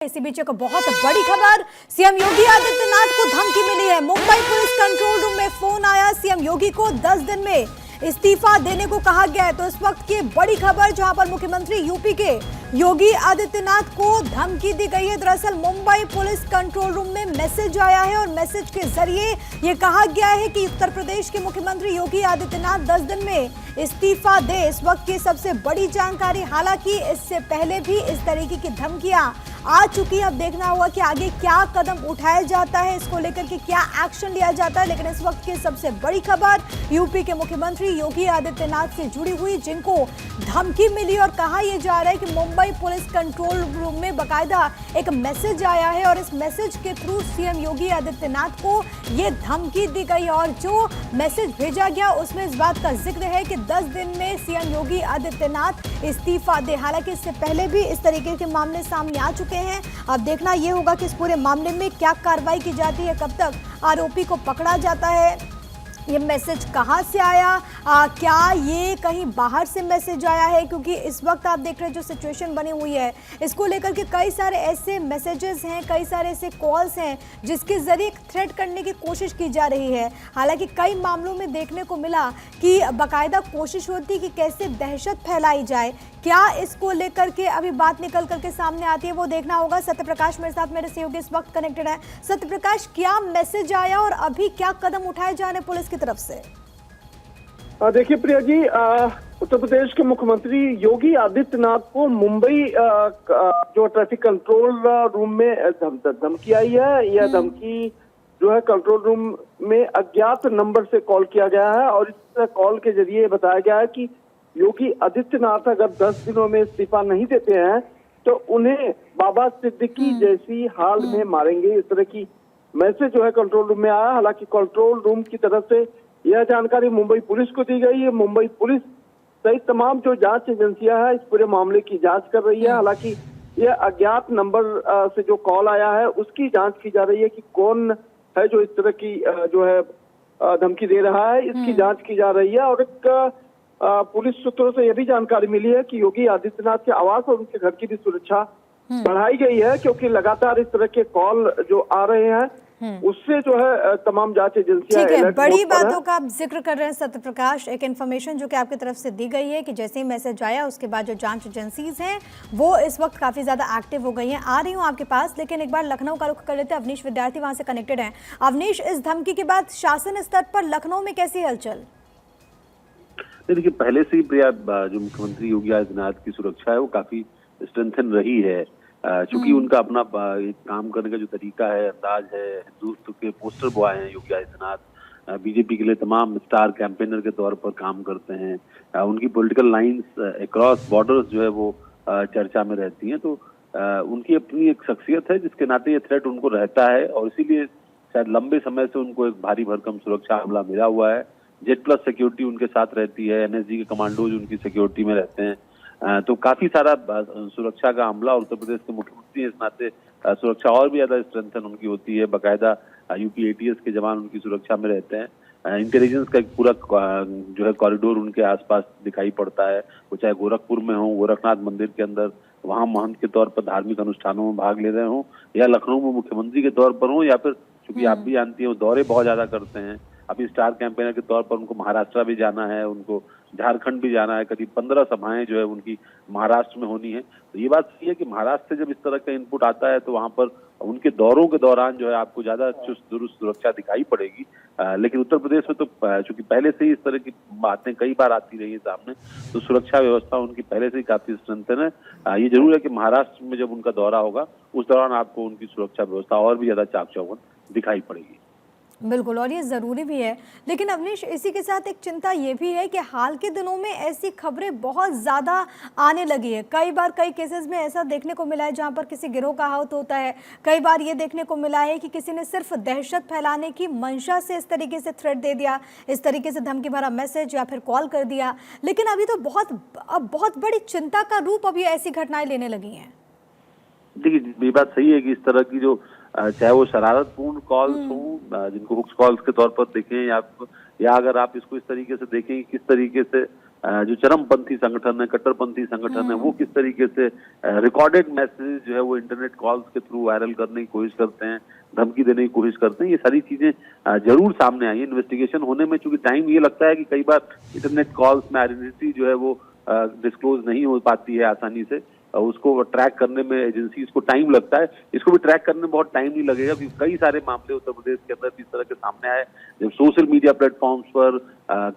इसी बीच एक बहुत बड़ी खबर, सीएम योगी आदित्यनाथ को धमकी मिली है। मुंबई पुलिस कंट्रोल रूम में फोन आया, सीएम योगी को 10 दिन में इस्तीफा देने को कहा गया है। तो इस वक्त की बड़ी खबर जहां पर मुख्यमंत्री यूपी के योगी आदित्यनाथ को धमकी दी गई है। दरअसल मुंबई पुलिस कंट्रोल रूम में मैसेज आया है और मैसेज के जरिए ये कहा गया है कि उत्तर प्रदेश के मुख्यमंत्री योगी आदित्यनाथ 10 दिन में इस्तीफा दे। इस वक्त की सबसे बड़ी जानकारी, हालांकि इससे पहले भी इस तरीके की धमकियां आ चुकी है। अब देखना होगा कि आगे क्या कदम उठाया जाता है, इसको लेकर के क्या एक्शन लिया जाता है। लेकिन इस वक्त की सबसे बड़ी खबर यूपी के मुख्यमंत्री योगी आदित्यनाथ से जुड़ी हुई, जिनको धमकी मिली और कहा यह जा रहा है कि मुंबई पुलिस कंट्रोल रूम में बकायदा एक मैसेज आया है और इस मैसेज के थ्रू सीएम योगी आदित्यनाथ को यह धमकी दी गई। और जो मैसेज भेजा गया उसमें इस बात का जिक्र है कि 10 दिन में सीएम योगी आदित्यनाथ इस्तीफा दे। हालांकि इससे पहले भी इस तरीके के मामले सामने आ चुके हैं। अब देखना यह होगा कि इस पूरे मामले में क्या कार्रवाई की जाती है, कब तक आरोपी को पकड़ा जाता है, ये मैसेज कहां से आया, क्या ये कहीं बाहर से मैसेज आया है, क्योंकि इस वक्त आप देख रहे हैं जो सिचुएशन बनी हुई है, इसको लेकर के कई सारे ऐसे मैसेजेस हैं, कई सारे ऐसे कॉल्स हैं जिसके जरिए थ्रेट करने की कोशिश की जा रही है। हालांकि कई मामलों में देखने को मिला कि बाकायदा कोशिश होती है कि कैसे दहशत फैलाई जाए। क्या इसको लेकर के अभी बात निकल करके सामने आती है, वो देखना होगा। सत्यप्रकाश मेरे साथ, मेरे सहयोगी इस वक्त कनेक्टेड है। सत्यप्रकाश, क्या मैसेज आया और अभी क्या कदम उठाए जा रहे हैं पुलिस की तरफ से? देखिए प्रिया जी, उत्तर प्रदेश के मुख्यमंत्री योगी आदित्यनाथ को मुंबई जो ट्रैफिक कंट्रोल रूम में धमकी आई है। यह धमकी जो है कंट्रोल रूम में अज्ञात नंबर से कॉल किया गया है और इस कॉल के जरिए बताया गया है कि योगी आदित्यनाथ अगर 10 दिनों में इस्तीफा नहीं देते हैं तो उन्हें बाबा सिद्दीकी जैसी हाल में मारेंगे। इस तरह की मैसेज जो है कंट्रोल रूम में आया। हालांकि कंट्रोल रूम की तरफ से यह जानकारी मुंबई पुलिस को दी गई है। मुंबई पुलिस सहित तमाम जो जांच एजेंसियां हैं इस पूरे मामले की जांच कर रही है। हालांकि यह अज्ञात नंबर से जो कॉल आया है उसकी जांच की जा रही है कि कौन है जो इस तरह की जो है धमकी दे रहा है, इसकी जांच की जा रही है। और एक पुलिस सूत्रों से यह भी जानकारी मिली है कि योगी आदित्यनाथ के आवास और उनके घर की भी सुरक्षा बढ़ाई गई है, क्योंकि लगातार इस तरह के कॉल जो आ रहे हैं उससे जो है तमाम जांच एजेंसियां ठीक है। बड़ी बातों का आप जिक्र कर रहे हैं सत्यप्रकाश। एक इन्फॉर्मेशन जो कि आपकी तरफ से दी गई है कि जैसे ही मैसेज आया उसके बाद जो जांच एजेंसीज हैं वो इस वक्त काफी ज्यादा एक्टिव हो गई हैं। आ रही हूँ आपके पास, लेकिन एक बार लखनऊ का रुख कर लेते हैं। अवनीश विद्यार्थी वहां से कनेक्टेड है। अवनीश, इस धमकी के बाद शासन स्तर पर लखनऊ में कैसी हलचल? देखिए, पहले से ही प्रिया जो मुख्यमंत्री योगी आदित्यनाथ की सुरक्षा है वो काफी स्ट्रेंथन रही है, चूंकि उनका अपना एक काम करने का जो तरीका है, अंदाज है। हिंदुत्व के पोस्टर बॉय हैं योगी आदित्यनाथ, बीजेपी के लिए तमाम स्टार कैंपेनर के तौर पर काम करते हैं। उनकी पॉलिटिकल लाइंस अक्रॉस बॉर्डर्स जो है वो चर्चा में रहती हैं। तो उनकी अपनी एक शख्सियत है जिसके नाते ये थ्रेट उनको रहता है और इसीलिए शायद लंबे समय से उनको एक भारी भरकम सुरक्षा हमला मिला हुआ है। जेड प्लस सिक्योरिटी उनके साथ रहती है, एनएसजी के कमांडोज उनकी सिक्योरिटी में रहते हैं। तो काफी सारा सुरक्षा का हमला, उत्तर प्रदेश के मुख्यमंत्री इस नाते सुरक्षा और भी ज्यादा स्ट्रेंथन उनकी होती है। बाकायदा यूपी एटीएस के जवान उनकी सुरक्षा में रहते हैं। इंटेलिजेंस का एक पूरा जो है कॉरिडोर उनके आसपास दिखाई पड़ता है। वो चाहे गोरखपुर में हो, गोरखनाथ मंदिर के अंदर वहां महंत के तौर पर धार्मिक अनुष्ठानों में भाग ले रहे हो, या लखनऊ में मुख्यमंत्री के तौर पर हो, या फिर चूंकि आप भी जानती हैं वो दौरे बहुत ज्यादा करते हैं। अभी स्टार कैंपेनर के तौर पर उनको महाराष्ट्र भी जाना है, उनको झारखंड भी जाना है। करीब 15 सभाएं जो है उनकी महाराष्ट्र में होनी है। तो ये बात सही है कि महाराष्ट्र से जब इस तरह का इनपुट आता है तो वहां पर उनके दौरों के दौरान जो है आपको ज्यादा चुस्त दुरुस्त सुरक्षा दिखाई पड़ेगी। लेकिन उत्तर प्रदेश में तो चूंकि पहले से ही इस तरह की बातें कई बार आती रही है सामने, तो सुरक्षा व्यवस्था उनकी पहले से ही काफी स्ट्रेंथन है। ये जरूर है कि महाराष्ट्र में जब उनका दौरा होगा उस दौरान आपको उनकी सुरक्षा व्यवस्था और भी ज्यादा चाक चौबंद दिखाई पड़ेगी। बिल्कुल, और ये ज़रूरी भी है। लेकिन अवनीश, इसी के साथ एक चिंता ये भी है कि हाल के दिनों में ऐसी खबरें बहुत ज़्यादा आने लगी है। कई बार कई केसेस में ऐसा देखने को मिला है जहां पर किसी गिरोह का हाथ होता है। कई बार ये देखने को मिला है कि किसी ने सिर्फ दहशत फैलाने की मंशा से इस तरीके से थ्रेट दे दिया, इस तरीके से धमकी भरा मैसेज या फिर कॉल कर दिया। लेकिन अभी तो बहुत बड़ी चिंता का रूप अभी ऐसी घटनाएं लेने लगी हैं। देखिए, ये बात सही है कि इस तरह की जो चाहे वो शरारतपूर्ण कॉल्स हों, जिनको हुक्स कॉल्स के तौर पर देखें, या अगर आप इसको इस तरीके से देखें किस तरीके से जो चरमपंथी संगठन है, कट्टरपंथी संगठन है, वो किस तरीके से रिकॉर्डेड मैसेज जो है वो इंटरनेट कॉल्स के थ्रू वायरल करने की कोशिश करते हैं, धमकी देने की कोशिश करते हैं। ये सारी चीजें जरूर सामने आई है। इन्वेस्टिगेशन होने में चूंकि टाइम ये लगता है कि कई बार इंटरनेट कॉल्स में आइडेंटिटी जो है वो डिस्क्लोज नहीं हो पाती है आसानी से, उसको ट्रैक करने में एजेंसीज को टाइम लगता है। इसको भी ट्रैक करने में बहुत टाइम नहीं लगेगा, क्योंकि कई सारे मामले उत्तर प्रदेश के अंदर इस तरह के सामने आए, जब सोशल मीडिया प्लेटफॉर्म्स पर,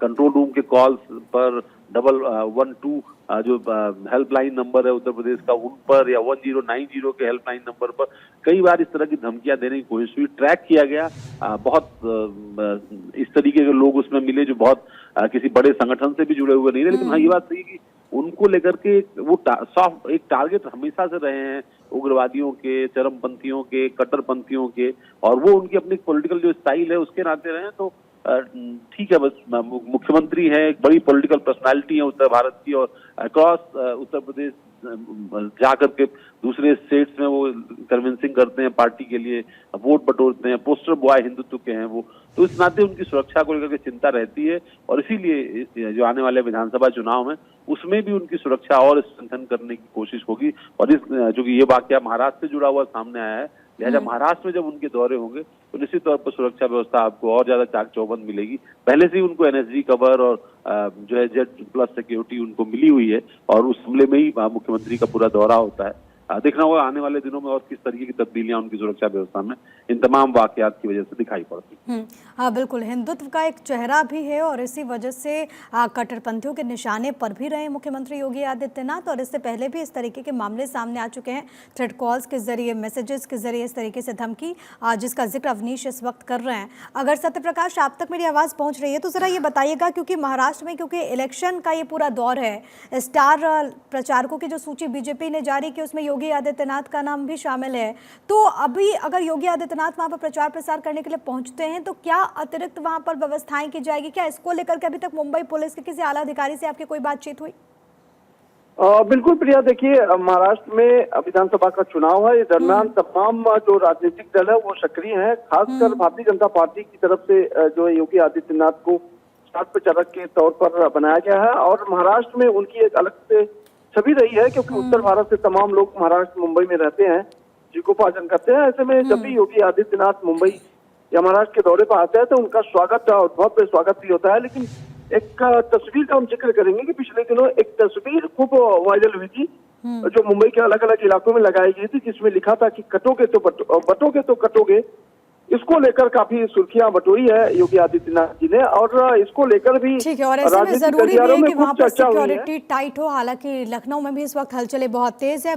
कंट्रोल रूम के कॉल्स पर, 112 जो हेल्पलाइन नंबर है उत्तर प्रदेश का, उन पर, या 1090 के हेल्पलाइन नंबर पर कई बार इस तरह की धमकियां देने की कोशिश हुई, ट्रैक किया गया। बहुत इस तरीके के लोग उसमें मिले जो बहुत किसी बड़े संगठन से भी जुड़े हुए नहीं थे, लेकिन हाँ ये बात सही है कि उनको लेकर के वो सॉफ्ट एक टारगेट हमेशा से रहे हैं उग्रवादियों के, चरमपंथियों के, कट्टरपंथियों के, और वो उनकी अपनी पॉलिटिकल जो स्टाइल है उसके नाते रहे हैं। तो ठीक है, बस मुख्यमंत्री है, एक बड़ी पॉलिटिकल पर्सनालिटी है उत्तर भारत की, और अक्रॉस उत्तर प्रदेश जाकर के दूसरे स्टेट्स में वो कन्विंसिंग करते हैं पार्टी के लिए, वोट बटोरते हैं, पोस्टर बॉय हिंदुत्व के हैं वो, तो इस नाते उनकी सुरक्षा को लेकर के चिंता रहती है। और इसीलिए जो आने वाले विधानसभा चुनाव में उसमें भी उनकी सुरक्षा और स्ट्रेंथन करने की कोशिश होगी। और इस जो कि ये वाकया महाराष्ट्र से जुड़ा हुआ सामने आया है, लिहाजा महाराष्ट्र में जब उनके दौरे होंगे तो निश्चित तौर पर सुरक्षा व्यवस्था आपको और ज्यादा चाक चौबंद मिलेगी। पहले से ही उनको एनएसजी कवर और जो है जेड प्लस सिक्योरिटी उनको मिली हुई है, और उस हमले में ही मुख्यमंत्री का पूरा दौरा होता है। देखना होगा आने वाले दिनों में और किस तरीके की तब्दीलियां उनकी सुरक्षा व्यवस्था में इन तमाम वाकयात की वजह से दिखाई पड़ती। हाँ बिल्कुल, हिंदुत्व का एक चेहरा भी है और इसी वजह से कट्टरपंथियों के निशाने पर भी रहे मुख्यमंत्री योगी आदित्यनाथ। और इससे पहले भी इस तरीके के मामले सामने आ चुके हैं, थ्रेड कॉल्स के जरिए, मैसेजेस के जरिए इस तरीके से धमकी, जिसका जिक्र अवनीश इस वक्त कर रहे हैं। अगर सत्यप्रकाश आप तक मेरी आवाज़ पहुँच रही है तो ज़रा ये बताइएगा, क्योंकि महाराष्ट्र में क्योंकि इलेक्शन का ये पूरा दौर है, स्टार प्रचारकों की जो सूची बीजेपी ने जारी की उसमें योगी आदित्यनाथ का नाम भी शामिल है, तो अभी अगर योगी आदित्यनाथ वहां पर प्रचार प्रसार करने के लिए पहुंचते हैं तो क्या अतिरिक्त वहां पर व्यवस्थाएं की जाएगी? क्या इसको लेकर के अभी तक मुंबई पुलिस के किसी आला अधिकारी से आपकी कोई बातचीत हुई? बिल्कुल प्रिया, देखिए महाराष्ट्र में विधानसभा का चुनाव है, इस दरमियान तमाम जो राजनीतिक दल है वो सक्रिय हैं। खासकर भारतीय जनता पार्टी की तरफ से जो है योगी आदित्यनाथ को स्टार प्रचारक के तौर पर बनाया गया है, और महाराष्ट्र में उनकी एक अलग से छवि रही है, क्योंकि उत्तर भारत से तमाम लोग महाराष्ट्र मुंबई में रहते हैं, जीविकोपार्जन करते हैं। ऐसे में जब भी योगी आदित्यनाथ मुंबई या महाराष्ट्र के दौरे पर आते हैं तो उनका स्वागत और बहुत बड़ा स्वागत भी होता है। लेकिन एक तस्वीर का हम जिक्र करेंगे कि पिछले दिनों एक तस्वीर खूब वायरल हुई थी जो मुंबई के अलग अलग इलाकों में लगाई गई थी, जिसमें लिखा था कि कटोगे तो बटोगे तो कटोगे। इसको लेकर काफी सुर्खियां बटोरी है योगी आदित्यनाथ जी ने, और इसको लेकर भी ठीक है, और ऐसे में जरूरी भी है कि वहां पर सिक्योरिटी टाइट हो। हालांकि लखनऊ में भी इस वक्त हलचलें बहुत तेज है।